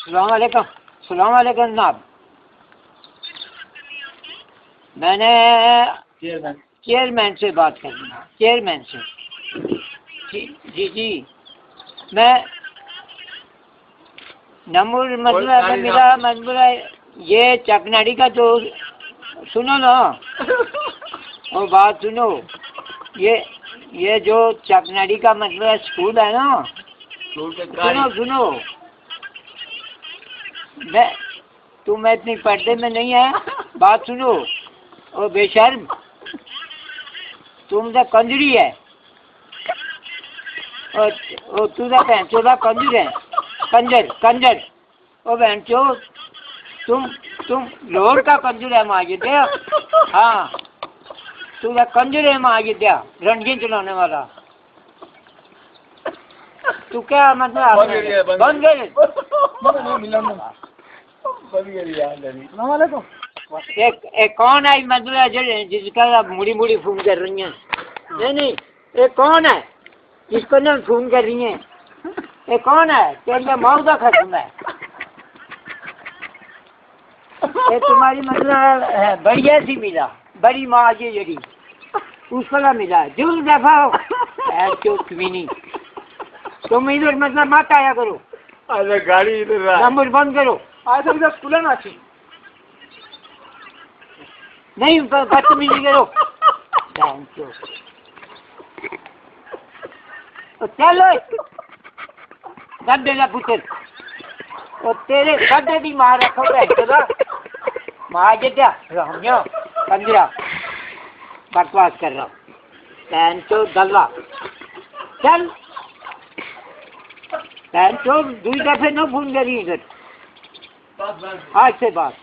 सलाम अलैकुम। सलाम अलैकुम जनाब। मैंने चेयरमैन से बात करनी है, चेयरमैन से। जी जी मैं नंबर मसला में मिला मसला ये चकनाड़ी का जो सुनो ना और बात सुनो, ये जो चकनाड़ी का मतलब स्कूल है ना, सुनो सुनो मैं तुम इतनी पर्दे में नहीं है, बात सुनो। और बेशर्म तुम तो कंजरी है और तू तो बहन चोदा कंजर है, कंजर कंजर। और बहन चो तुम लोर का कंजर है माँ दे। हाँ तू तो कंजर है माँ दिया, रणजी चलाने वाला। तू क्या मतलब बन गए। एक कौन है मतलब जिसका मुड़ी मुड़ी फोन कर रही है? नहीं एक कौन है जिसको ना फोन कर रही है? ये कौन है? तेरे माँ का खत्म है। ये तुम्हारी मतलब बढ़िया सी मिला, बड़ी माँ जी जड़ी उसका मिला है जो दफा हो नहीं। तुम इधर मतलब मत आया करो। अरे गाड़ी इधर नंबर बंद करो। आज इधर खुला ना थी। नहीं बदतमीजी करो। चलो गड्ढे का पुत्र और तेरे गड्ढे की माँ रखो माँ क्या पंद्रह बकवास कर रहा हूँ तो दल्ला। चल तो 2 दफे न फोन करी इधर आज से बात।